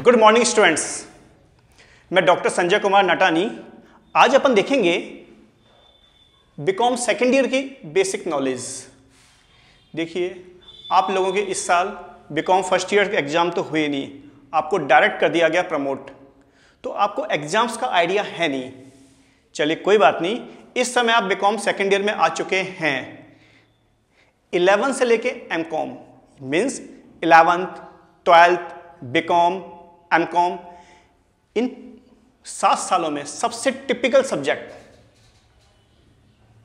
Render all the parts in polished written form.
Good morning students, मैं doctor Sanjay Kumar नटानी। आज अपन देखेंगे बीकॉम सेकेंड ईयर की बेसिक नॉलेज। देखिए, आप लोगों के इस साल बीकॉम फर्स्ट ईयर के एग्जाम तो हुए नहीं, आपको डायरेक्ट कर दिया गया प्रमोट, तो आपको एग्जाम्स का आइडिया है नहीं। चलिए कोई बात नहीं, इस समय आप बीकॉम सेकेंड ईयर में आ चुके हैं। 11 से लेके MCom means 11th, 12th, BCom, MCom, इन 7 सालों में सबसे टिपिकल सब्जेक्ट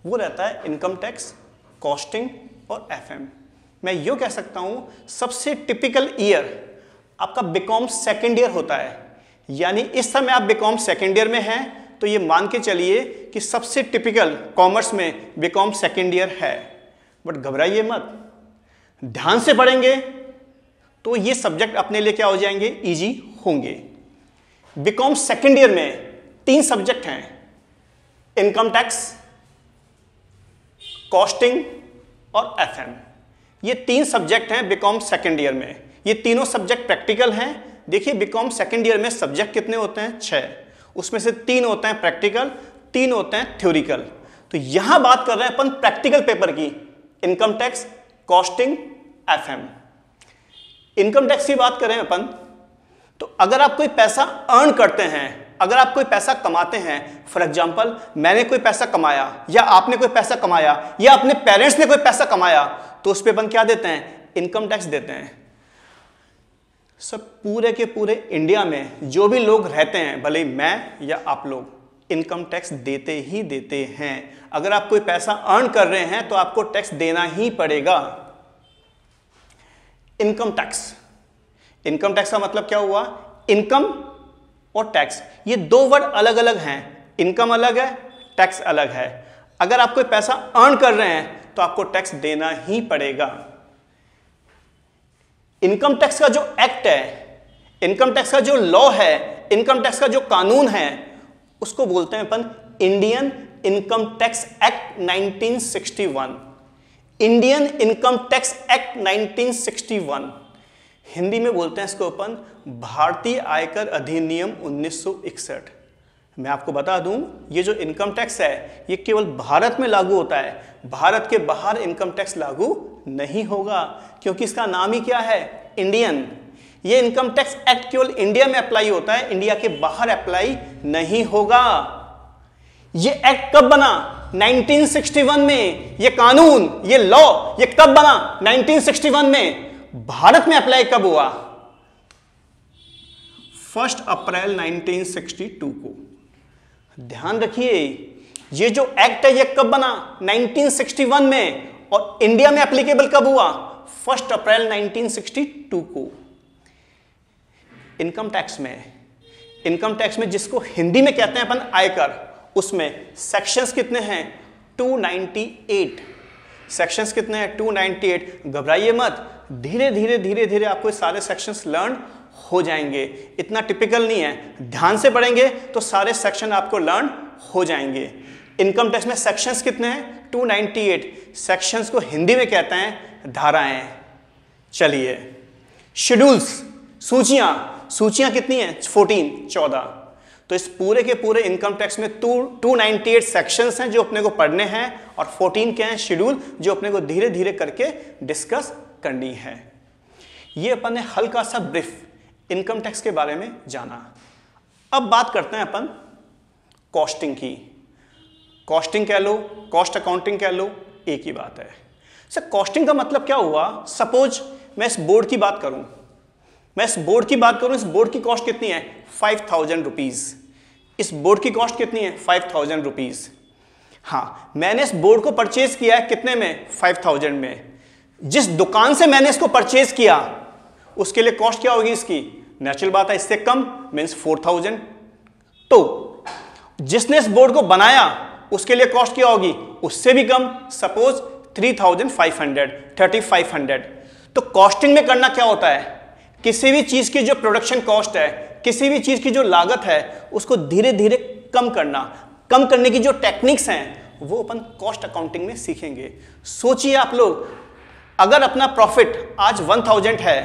वो रहता है इनकम टैक्स, कॉस्टिंग और एफएम। मैं यूं कह सकता हूं सबसे टिपिकल ईयर आपका बीकॉम सेकेंड ईयर होता है। यानी इस समय आप बीकॉम सेकेंड ईयर में हैं तो ये मान के चलिए कि सबसे टिपिकल कॉमर्स में बीकॉम सेकेंड ईयर है। बट घबराइए मत, ध्यान से पढ़ेंगे तो ये सब्जेक्ट अपने लिए क्या हो जाएंगे, इजी होंगे। बीकॉम सेकेंड ईयर में 3 सब्जेक्ट हैं, इनकम टैक्स, कॉस्टिंग और एफएम। ये 3 सब्जेक्ट हैं बीकॉम सेकेंड ईयर में। ये तीनों सब्जेक्ट प्रैक्टिकल हैं। देखिए, बीकॉम सेकेंड ईयर में सब्जेक्ट कितने होते हैं, 6। उसमें से 3 होते हैं प्रैक्टिकल, 3 होते हैं थ्योरिकल। तो यहां बात कर रहे हैं अपन प्रैक्टिकल पेपर की, income tax, costing, FM. Income tax की बात करें अपन तो अगर आप कोई पैसा अर्न करते हैं, अगर आप कोई पैसा कमाते हैं, फॉर एग्जांपल मैंने कोई पैसा कमाया या आपने कोई पैसा कमाया या अपने पेरेंट्स ने कोई पैसा कमाया, तो उस पे अपन क्या देते हैं, इनकम टैक्स देते हैं। सब पूरे के पूरे इंडिया में जो भी लोग रहते हैं, भले मैं या आप लोग, इनकम टैक्स देते ही देते हैं। अगर आप कोई पैसा अर्न कर रहे हैं तो आपको टैक्स देना ही पड़ेगा। इनकम टैक्स, इनकम टैक्स का मतलब क्या हुआ, इनकम और टैक्स, ये 2 वर्ड अलग अलग हैं। इनकम अलग है, टैक्स अलग है। अगर आप कोई पैसा अर्न कर रहे हैं तो आपको टैक्स देना ही पड़ेगा। इनकम टैक्स का जो एक्ट है, इनकम टैक्स का जो लॉ है, इनकम टैक्स का जो कानून है, उसको बोलते हैं अपन Indian income tax act 1961। Indian income tax act 1961, Hindi में बोलते हैं इसको अपन भारतीय आयकर अधिनियम 1961। मैं आपको बता दूं, ये जो इनकम टैक्स है ये केवल भारत में लागू होता है, भारत के बाहर इनकम टैक्स लागू नहीं होगा, क्योंकि इसका नाम ही क्या है, इंडियन। ये इनकम टैक्स एक्ट केवल इंडिया में अप्लाई होता है, इंडिया के बाहर अप्लाई नहीं होगा। ये एक्ट कब बना, 1961 में। ये कानून, ये लॉ, ये कब बना, 1961 में। भारत में अप्लाई कब हुआ, 1 अप्रैल 1962 को। ध्यान रखिए, ये जो एक्ट है ये कब बना, 1961 में, और इंडिया में एप्लीकेबल कब हुआ, 1 अप्रैल 1962 को। इनकम टैक्स में जिसको हिंदी में कहते हैं अपन आयकर, उसमें सेक्शंस कितने हैं, 298। सेक्शंस कितने हैं, 298। घबराइए मत, धीरे धीरे आपको सारे सेक्शंस लर्न हो जाएंगे। इतना टिपिकल नहीं है, ध्यान से पढ़ेंगे तो सारे सेक्शन आपको लर्न हो जाएंगे। इनकम टैक्स में सेक्शंस कितने हैं, 298। सेक्शंस को हिंदी में कहते हैं धाराएं। चलिए, शेड्यूल्स, सूचियां कितनी हैं, 14। तो इस पूरे के पूरे इनकम टैक्स में 298 सेक्शंस हैं जो अपने को पढ़ने हैं, और 14 क्या हैं, शेड्यूल, जो अपने को धीरे धीरे करके डिस्कस करनी है। ये अपन ने हल्का सा ब्रीफ इनकम टैक्स के बारे में जाना। अब बात करते हैं अपन कॉस्टिंग की। कॉस्टिंग कह लो, कॉस्ट अकाउंटिंग कह लो, एक ही बात है। सर कॉस्टिंग का मतलब क्या हुआ, सपोज मैं इस बोर्ड की बात करूं, इस बोर्ड की कॉस्ट कितनी है, 5000 रुपीज। इस बोर्ड की कॉस्ट कितनी है, 5000 रुपीज। हाँ, मैंने इस बोर्ड को परचेज किया है कितने में, 5000 में। जिस दुकान से मैंने इसको परचेज किया उसके लिए कॉस्ट क्या होगी इसकी, नेचुरल बात है, इससे कम मीन्स 4000। तो जिसने इस बोर्ड को बनाया उसके लिए कॉस्ट क्या होगी, उससे भी कम, सपोज 3500। तो कॉस्टिंग में करना क्या होता है, किसी भी चीज की जो प्रोडक्शन कॉस्ट है, किसी भी चीज की जो लागत है, उसको धीरे धीरे कम करने की जो टेक्निक्स हैं वो अपन कॉस्ट अकाउंटिंग में सीखेंगे। सोचिए आप लोग, अगर अपना प्रॉफिट आज 1000 है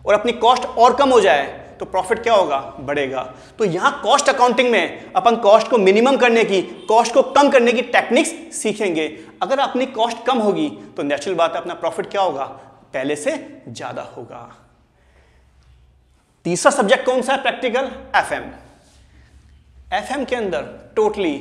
और अपनी कॉस्ट और कम हो जाए तो प्रॉफिट क्या होगा, बढ़ेगा। तो यहां कॉस्ट अकाउंटिंग में अपन कॉस्ट को मिनिमम करने की, कॉस्ट को कम करने की टेक्निक्स सीखेंगे। अगर अपनी कॉस्ट कम होगी तो नेचुरल बात है अपना प्रॉफिट क्या होगा, पहले से ज्यादा होगा। तीसरा सब्जेक्ट कौन सा है, प्रैक्टिकल, एफएम। एफएम के अंदर टोटली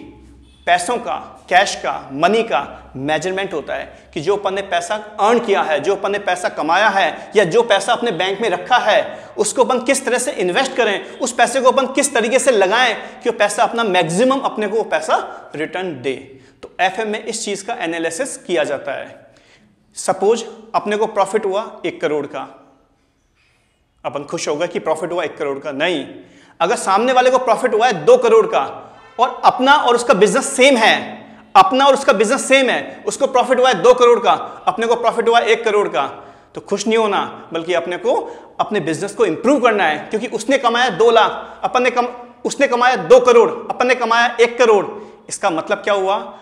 पैसों का, कैश का, मनी का मेजरमेंट होता है कि जो अपन ने पैसा अर्न किया है, जो अपन ने पैसा कमाया है, या जो पैसा अपने बैंक में रखा है उसको अपन किस तरह से इन्वेस्ट करें, उस पैसे को अपन किस तरीके से लगाएं कि वो पैसा अपना मैक्सिमम अपने को वो पैसा रिटर्न दे। तो एफएम में इस चीज का एनालिसिस किया जाता है। सपोज अपने को प्रॉफिट हुआ 1 करोड़ का, अपन खुश होगा कि प्रॉफिट हुआ 1 करोड़ का, नहीं। अगर सामने वाले को प्रॉफिट हुआ है 2 करोड़ का और अपना और उसका बिजनेस सेम है, अपना और उसका बिजनेस सेम है, उसको प्रॉफिट हुआ है 2 करोड़ का, अपने को प्रॉफिट हुआ 1 करोड़ का, तो खुश नहीं होना, बल्कि अपने को अपने बिजनेस को इंप्रूव करना है। क्योंकि उसने कमाया 2 लाख, उसने कमाया 2 करोड़, अपन ने कमाया 1 करोड़। इसका मतलब क्या हुआ,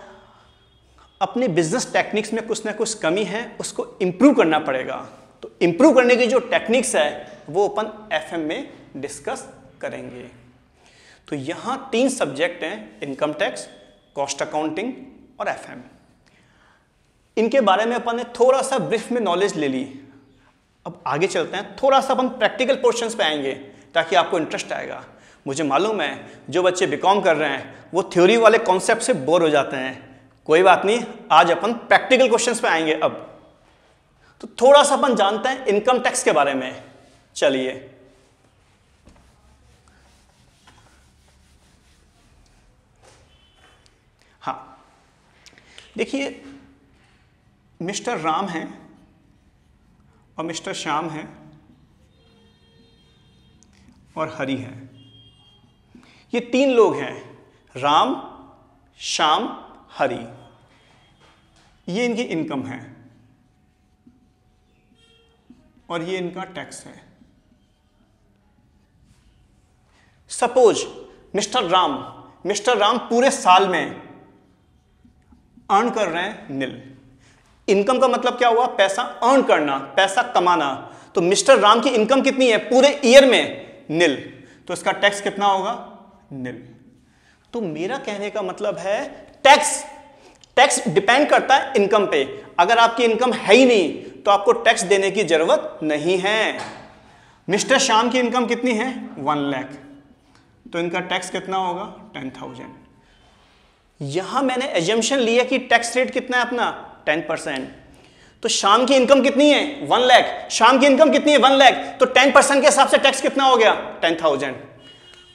अपने बिजनेस टेक्निक्स में कुछ ना कुछ कमी है, उसको इंप्रूव करना पड़ेगा। तो इंप्रूव करने की जो टेक्निक्स है वो अपन एफएम में डिस्कस करेंगे। तो यहां 3 सब्जेक्ट हैं, इनकम टैक्स, कॉस्ट अकाउंटिंग और एफएम। इनके बारे में अपन ने थोड़ा सा ब्रीफ में नॉलेज ले ली। अब आगे चलते हैं, थोड़ा सा अपन प्रैक्टिकल पोर्शंस पे आएंगे ताकि आपको इंटरेस्ट आएगा। मुझे मालूम है जो बच्चे बीकॉम कर रहे हैं वो थ्योरी वाले कॉन्सेप्ट से बोर हो जाते हैं, कोई बात नहीं, आज अपन प्रैक्टिकल क्वेश्चंस पे आएंगे। अब तो थोड़ा सा अपन जानते हैं इनकम टैक्स के बारे में। चलिए, हाँ देखिए, मिस्टर राम हैं और मिस्टर श्याम हैं और हरि हैं। ये 3 लोग हैं, राम, श्याम, हरि। ये इनकी इनकम है और ये इनका टैक्स है। सपोज मिस्टर राम पूरे साल में अर्न कर रहे हैं निल। इनकम का मतलब क्या हुआ, पैसा अर्न करना, पैसा कमाना। तो मिस्टर राम की इनकम कितनी है पूरे ईयर में, निल। तो इसका टैक्स कितना होगा, निल। तो मेरा कहने का मतलब है टैक्स डिपेंड करता है इनकम पे। अगर आपकी इनकम है ही नहीं तो आपको टैक्स देने की जरूरत नहीं है। मिस्टर श्याम की इनकम कितनी है, 1 लाख, तो इनका टैक्स कितना होगा, 10,000। यहां मैंने एजम्पशन लिया कि टैक्स रेट कितना है अपना, 10%। तो श्याम की इनकम कितनी है, 1 लाख। श्याम की इनकम कितनी है, 1 लाख, तो 10% के हिसाब से टैक्स कितना हो गया, 10,000।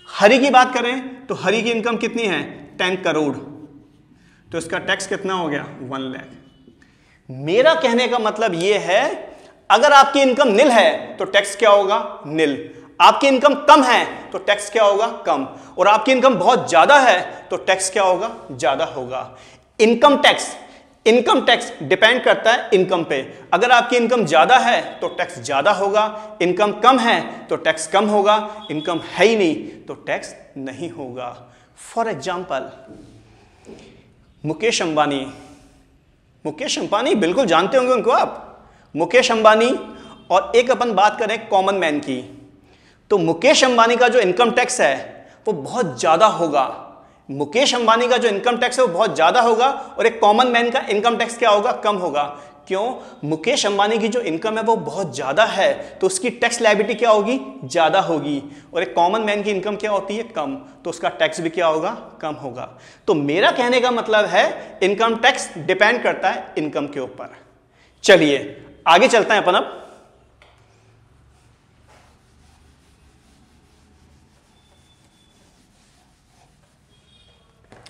हरि की बात करें तो हरि की इनकम कितनी है, 10 करोड़, तो इसका टैक्स कितना हो गया, 1 लाख। मेरा कहने का मतलब यह है, अगर आपकी इनकम निल है तो टैक्स क्या होगा, निल। आपकी इनकम कम है तो टैक्स क्या होगा, कम। और आपकी इनकम बहुत ज्यादा है तो टैक्स क्या होगा, ज्यादा होगा। इनकम टैक्स डिपेंड करता है इनकम पे। अगर आपकी इनकम ज्यादा है तो टैक्स ज्यादा होगा, इनकम कम है तो टैक्स कम होगा, इनकम है ही नहीं तो टैक्स नहीं होगा। फॉर एग्जाम्पल, मुकेश अंबानी बिल्कुल जानते होंगे उनको आप। मुकेश अंबानी और एक अपन बात करें कॉमन मैन की, तो मुकेश अंबानी का जो इनकम टैक्स है वो बहुत ज्यादा होगा। मुकेश अंबानी का जो इनकम टैक्स है वो बहुत ज्यादा होगा और एक कॉमन मैन का इनकम टैक्स क्या होगा, कम होगा। क्यों, मुकेश अंबानी की जो इनकम है वो बहुत ज्यादा है तो उसकी टैक्स लायबिलिटी क्या होगी, ज्यादा होगी। और एक कॉमन मैन की इनकम क्या होती है, कम, तो उसका टैक्स भी क्या होगा, कम होगा। तो मेरा कहने का मतलब है इनकम टैक्स डिपेंड करता है इनकम के ऊपर। चलिए आगे चलते हैं अपन। अब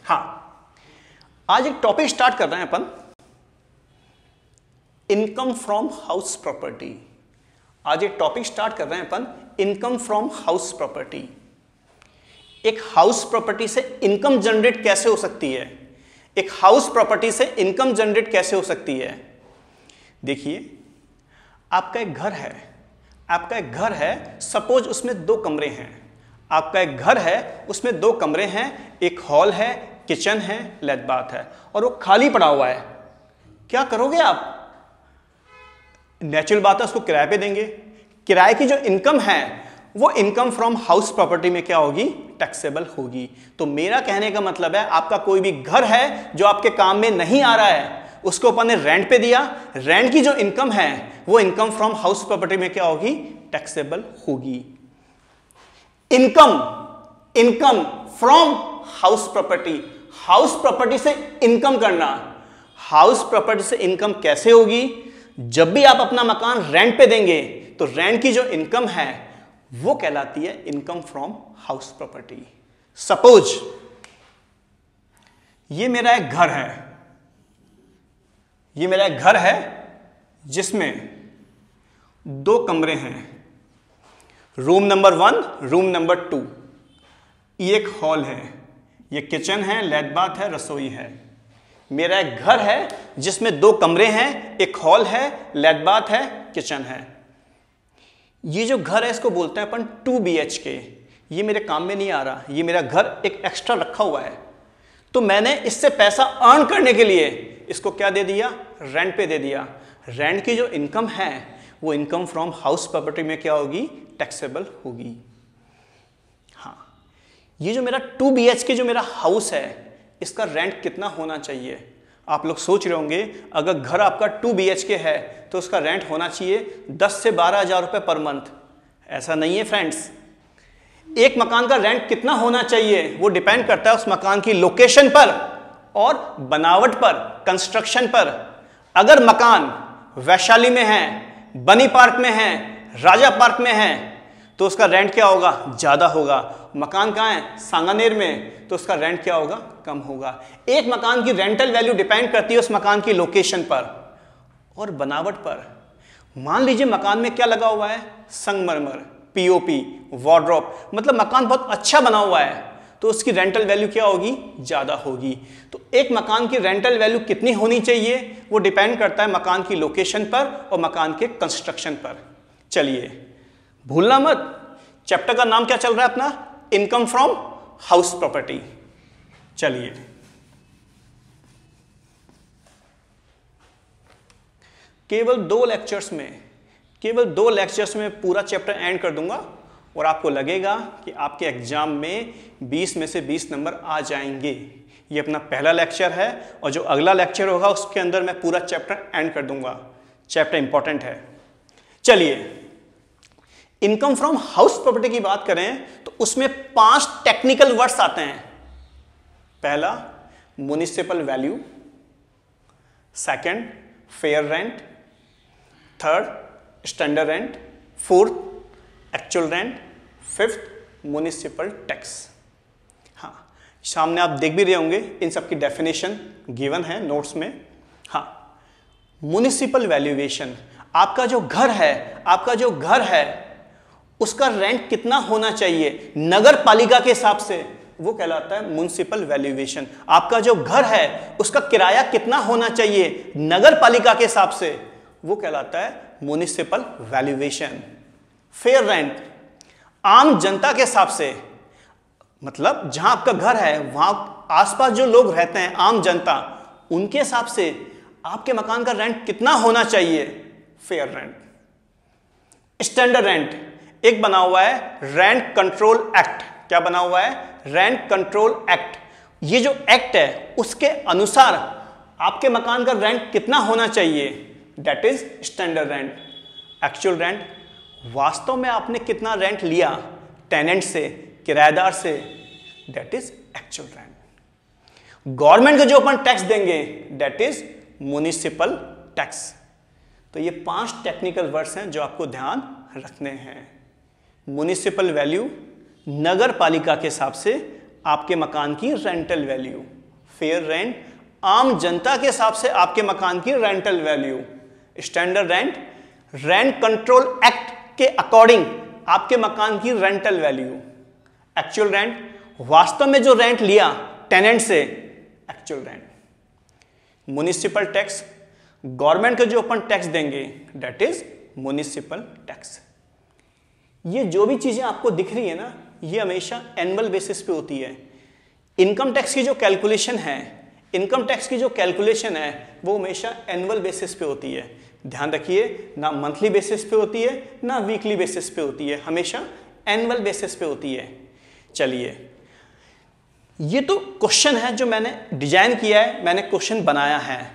हाँ, आज एक टॉपिक स्टार्ट कर रहे हैं अपन, इनकम फ्रॉम हाउस प्रॉपर्टी। आज एक टॉपिक स्टार्ट कर रहे हैं अपन, इनकम फ्रॉम हाउस प्रॉपर्टी। एक हाउस प्रॉपर्टी से इनकम जनरेट कैसे हो सकती है, एक हाउस प्रॉपर्टी से इनकम जनरेट कैसे हो सकती है। देखिए, आपका एक घर है, सपोज उसमें 2 कमरे हैं। आपका एक घर है, उसमें 2 कमरे हैं, एक हॉल है, किचन है, लेट बाथ है, और वो खाली पड़ा हुआ है। क्या करोगे आप, नेचुरल बात है उसको किराए पे देंगे। किराए की जो इनकम है वो इनकम फ्रॉम हाउस प्रॉपर्टी में क्या होगी, टैक्सेबल होगी। तो मेरा कहने का मतलब है आपका कोई भी घर है जो आपके काम में नहीं आ रहा है, उसको अपन ने रेंट पे दिया, रेंट की जो इनकम है वो इनकम फ्रॉम हाउस प्रॉपर्टी में क्या होगी, टैक्सेबल होगी। Income from house property, house property से इनकम करना। हाउस प्रॉपर्टी से इनकम कैसे होगी, जब भी आप अपना मकान रेंट पे देंगे तो रेंट की जो इनकम है वो कहलाती है income from house property. Suppose ये मेरा एक घर है, ये मेरा एक घर है जिसमें 2 कमरे हैं, रूम नंबर 1, रूम नंबर 2। ये एक हॉल है, ये किचन है, लेट बाथ है, रसोई है। मेरा एक घर है जिसमें 2 कमरे हैं, एक हॉल है, लेट बाथ है, किचन है। ये जो घर है इसको बोलते हैं अपन 2 BHK। ये मेरे काम में नहीं आ रहा, ये मेरा घर एक एक्स्ट्रा रखा हुआ है, तो मैंने इससे पैसा अर्न करने के लिए इसको क्या दे दिया, रेंट पे दे दिया। रेंट की जो इनकम है वो इनकम फ्रॉम हाउस प्रॉपर्टी में क्या होगी, टैक्सेबल होगी। हाँ, ये जो मेरा 2 BHK जो मेरा हाउस है इसका रेंट कितना होना चाहिए। आप लोग सोच रहे होंगे अगर घर आपका 2 BHK है तो उसका रेंट होना चाहिए 10 से 12 हज़ार रुपये पर मंथ। ऐसा नहीं है फ्रेंड्स। एक मकान का रेंट कितना होना चाहिए वो डिपेंड करता है उस मकान की लोकेशन पर और बनावट पर, कंस्ट्रक्शन पर। अगर मकान वैशाली में है, बनी पार्क में है, राजा पार्क में है तो उसका रेंट क्या होगा, ज़्यादा होगा। मकान कहाँ है, सांगानेर में, तो उसका रेंट क्या होगा, कम होगा। एक मकान की रेंटल वैल्यू डिपेंड करती है उस मकान की लोकेशन पर और बनावट पर। मान लीजिए मकान में क्या लगा हुआ है, संगमरमर, पीओपी, वार्डरोब, मतलब मकान बहुत अच्छा बना हुआ है, तो उसकी रेंटल वैल्यू क्या होगी, ज़्यादा होगी। तो एक मकान की रेंटल वैल्यू कितनी होनी चाहिए वो डिपेंड करता है मकान की लोकेशन पर और मकान के कंस्ट्रक्शन पर। चलिए भूलना मत, चैप्टर का नाम क्या चल रहा है अपना, इनकम फ्रॉम हाउस प्रॉपर्टी। चलिए केवल 2 लेक्चर्स में पूरा चैप्टर एंड कर दूंगा और आपको लगेगा कि आपके एग्जाम में 20 में से 20 नंबर आ जाएंगे। ये अपना पहला लेक्चर है और जो अगला लेक्चर होगा उसके अंदर मैं पूरा चैप्टर एंड कर दूंगा। चैप्टर इंपॉर्टेंट है। चलिए इनकम फ्रॉम हाउस प्रॉपर्टी की बात करें तो उसमें 5 टेक्निकल वर्ड्स आते हैं। पहला municipal value, second fair rent, third standard rent, fourth actual rent, fifth municipal tax. हाँ, सामने आप देख भी रहे होंगे इन सब की डेफिनेशन गिवन है नोट्स में। हाँ, म्युनिसिपल वैल्यूएशन, आपका जो घर है उसका रेंट कितना होना चाहिए नगर पालिका के हिसाब से, वो कहलाता है म्युनिसिपल वैल्यूएशन। आपका जो घर है उसका किराया कितना होना चाहिए नगर पालिका के हिसाब से, वो कहलाता है म्युनिसिपल वैल्यूएशन। फेयर रेंट, आम जनता के हिसाब से, मतलब जहां आपका घर है वहां आसपास जो लोग रहते हैं, आम जनता, उनके हिसाब से आपके मकान का रेंट कितना होना चाहिए, फेयर रेंट। स्टैंडर्ड रेंट, एक बना हुआ है रेंट कंट्रोल एक्ट। क्या बना हुआ है, रेंट कंट्रोल एक्ट। ये जो एक्ट है उसके अनुसार आपके मकान का रेंट कितना होना चाहिए, that is standard rent. Actual rent, वास्तव में आपने कितना रेंट लिया टेनेंट से, किराएदार से, that is actual rent. Government को जो अपन टैक्स देंगे दैट इज म्युनिसिपल टैक्स। तो ये 5 टेक्निकल वर्ड्स हैं जो आपको ध्यान रखने हैं। म्युनिसिपल वैल्यू, नगर पालिका के हिसाब से आपके मकान की रेंटल वैल्यू। फेयर रेंट, आम जनता के हिसाब से आपके मकान की rental value. Standard rent, rent control act के अकॉर्डिंग आपके मकान की रेंटल वैल्यू। एक्चुअल रेंट, वास्तव में जो रेंट लिया टेनेंट से, actual rent. Municipal tax, government को जो अपन टैक्स देंगे दैट इज म्युनिसिपल टैक्स। ये जो भी चीजें आपको दिख रही है ना, ये हमेशा एनुअल बेसिस पे होती है। इनकम टैक्स की जो कैलकुलेशन है वो हमेशा एनुअल बेसिस पे होती है। ध्यान रखिए, ना मंथली बेसिस पे होती है ना वीकली बेसिस पे होती है, हमेशा एनुअल बेसिस पे होती है। चलिए, ये तो क्वेश्चन है जो मैंने डिजाइन किया है, मैंने क्वेश्चन बनाया है।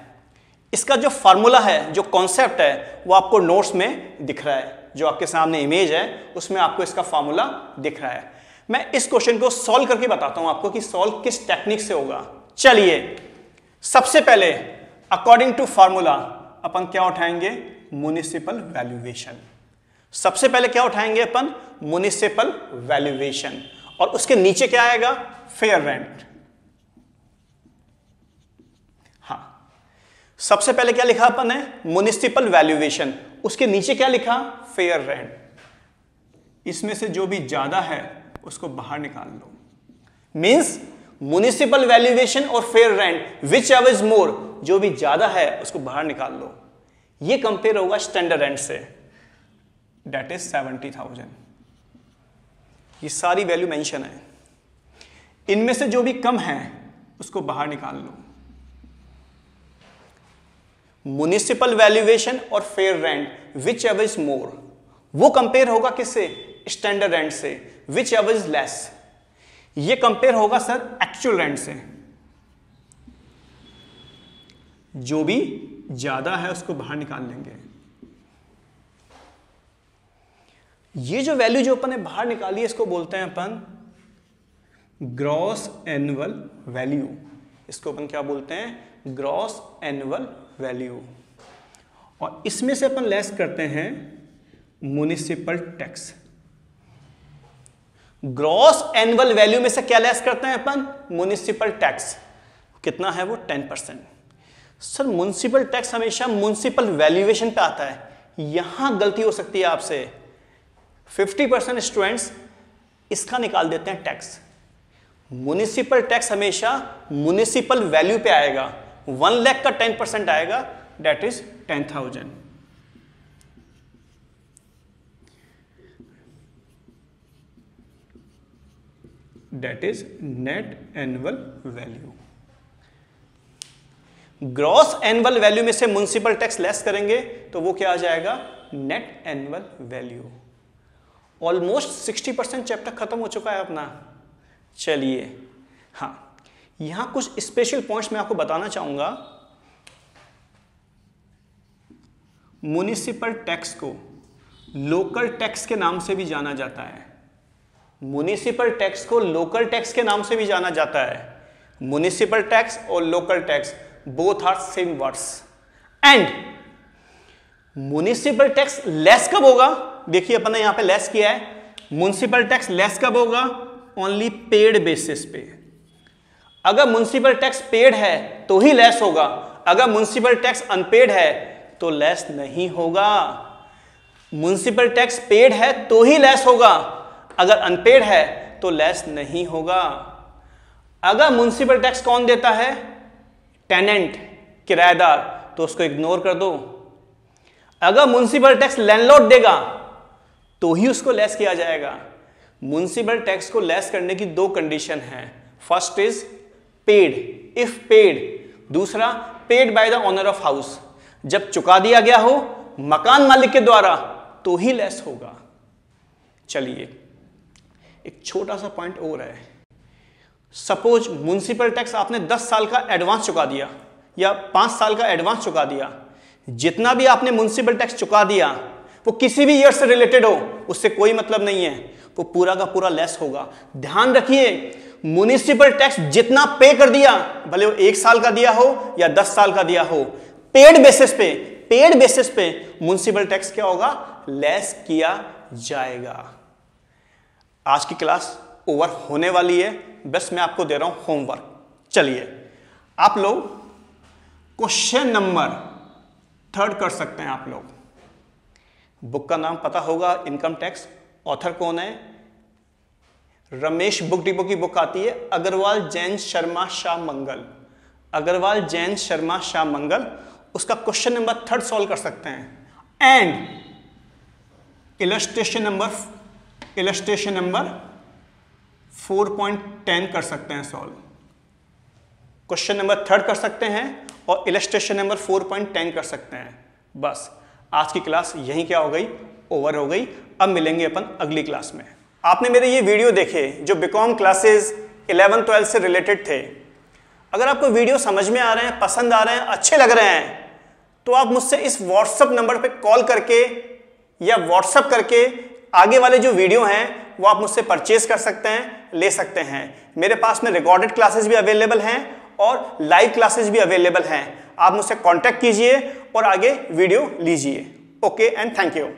इसका जो फॉर्मूला है, जो कॉन्सेप्ट है, वो आपको नोट्स में दिख रहा है। जो आपके सामने इमेज है उसमें आपको इसका फॉर्मूला दिख रहा है। मैं इस क्वेश्चन को सॉल्व करके बताता हूं आपको कि सॉल्व किस टेक्निक से होगा। चलिए, सबसे पहले अकॉर्डिंग टू फॉर्मूला अपन क्या उठाएंगे? Municipal valuation. सबसे पहले क्या उठाएंगे अपन? Municipal valuation. और उसके नीचे क्या आएगा? Fair rent. हाँ, सबसे पहले क्या लिखा अपन ने? Municipal valuation. उसके नीचे क्या लिखा? Fair rent. इसमें से जो भी ज्यादा है उसको बाहर निकाल लो। मींस म्युनिसिपल वैल्यूएशन और fair rent, which ever is more, जो भी ज्यादा है उसको बाहर निकाल लो। ये कंपेयर होगा स्टैंडर्ड रेंट से, दैट इज 70,000। ये सारी वैल्यू मेंशन है। इनमें से जो भी कम है उसको बाहर निकाल लो। म्युनिसिपल वैल्यूएशन और fair rent, which ever is more, वो कंपेयर होगा किससे? स्टैंडर्ड रेंट से। विच एवर इज लेस, ये कंपेयर होगा सर एक्चुअल रेंट से। जो भी ज्यादा है उसको बाहर निकाल लेंगे। ये जो वैल्यू जो अपन ने बाहर निकाली है इसको बोलते हैं अपन ग्रॉस एनुअल वैल्यू। इसको अपन क्या बोलते हैं? Gross annual value. और इसमें से अपन लेस करते हैं municipal tax. Gross annual value में से क्या लेस करते हैं अपन? Municipal tax. कितना है वो? 10%। सर, म्युनिसिपल टैक्स हमेशा म्युनिसिपल वैल्यूएशन पे आता है। यहां गलती हो सकती है आपसे। 50% स्टूडेंट्स इसका निकाल देते हैं टैक्स। म्युनिसिपल टैक्स हमेशा म्युनिसिपल वैल्यू पे आएगा। 1 लाख का 10% आएगा, that is 10,000। That is net annual value. Gross annual value में से म्युनिसिपल टैक्स लेस करेंगे तो वो क्या आ जाएगा? Net annual value. Almost 60% chapter खत्म हो चुका है अपना। चलिए, हाँ, यहां कुछ स्पेशल पॉइंट्स मैं आपको बताना चाहूंगा। म्युनिसिपल टैक्स को लोकल टैक्स के नाम से भी जाना जाता है। म्युनिसिपल टैक्स को लोकल टैक्स के नाम से भी जाना जाता है। म्युनिसिपल टैक्स और local tax both are same words. And municipal tax less कब होगा? देखिए, अपन ने यहां पे लेस किया है। म्युनिसिपल टैक्स लेस कब होगा? ओनली पेड बेसिस पे। अगर म्युनिसिपल टैक्स पेड है तो ही लेस होगा। अगर म्युनिसिपल टैक्स अनपेड है तो लेस नहीं होगा। म्युनिसिपल टैक्स पेड है तो ही लेस होगा, अगर अनपेड है तो लेस नहीं होगा। अगर म्युनिसिपल टैक्स कौन देता है? टेनेंट, किराएदार, तो उसको इग्नोर कर दो। अगर म्युनिसिपल टैक्स लैंडलॉर्ड देगा तो ही उसको लेस किया जाएगा। म्युनिसिपल टैक्स को लेस करने की 2 कंडीशन है। First is paid, if paid. दूसरा, paid by the owner of house. जब चुका दिया गया हो मकान मालिक के द्वारा तो ही लेस होगा। चलिए, एक छोटा सा पॉइंट और है। सपोज म्युनिसिपल टैक्स आपने 10 साल का एडवांस चुका दिया या 5 साल का एडवांस चुका दिया। जितना भी आपने म्युनिसिपल टैक्स चुका दिया वो किसी भी ईयर से रिलेटेड हो, उससे कोई मतलब नहीं है, वो पूरा का पूरा लेस होगा। ध्यान रखिए, म्युनिसिपल टैक्स जितना पे कर दिया, भले वो 1 साल का दिया हो या 10 साल का दिया हो, पेड बेसिस पे म्युनिसिपल टैक्स क्या होगा? लेस किया जाएगा। आज की क्लास ओवर होने वाली है, बस मैं आपको दे रहा हूं होमवर्क। चलिए, आप लोग क्वेश्चन नंबर 3 कर सकते हैं। आप लोग बुक का नाम पता होगा, इनकम टैक्स। ऑथर कौन है? रमेश बुक डिपो की बुक आती है, अग्रवाल जैन शर्मा शाह मंगल। अग्रवाल जैन शर्मा शाह मंगल, उसका क्वेश्चन नंबर 3 सॉल्व कर सकते हैं। एंड इलस्ट्रेशन नंबर 4.10 कर सकते हैं सॉल्व। क्वेश्चन नंबर 3 कर सकते हैं और इलस्ट्रेशन नंबर 4.10 कर सकते हैं। बस आज की क्लास यहीं क्या हो गई? ओवर हो गई। अब मिलेंगे अपन अगली क्लास में। आपने मेरे ये वीडियो देखे जो बीकॉम क्लासेस 11-12 से रिलेटेड थे। अगर आपको वीडियो समझ में आ रहे हैं, पसंद आ रहे हैं, अच्छे लग रहे हैं, तो आप मुझसे इस व्हाट्सएप नंबर पे कॉल करके या व्हाट्सएप करके आगे वाले जो वीडियो हैं वो आप मुझसे परचेज कर सकते हैं, ले सकते हैं। मेरे पास में रिकॉर्डेड क्लासेस भी अवेलेबल हैं और लाइव क्लासेस भी अवेलेबल हैं। आप मुझसे कांटेक्ट कीजिए और आगे वीडियो लीजिए। Okay and thank you.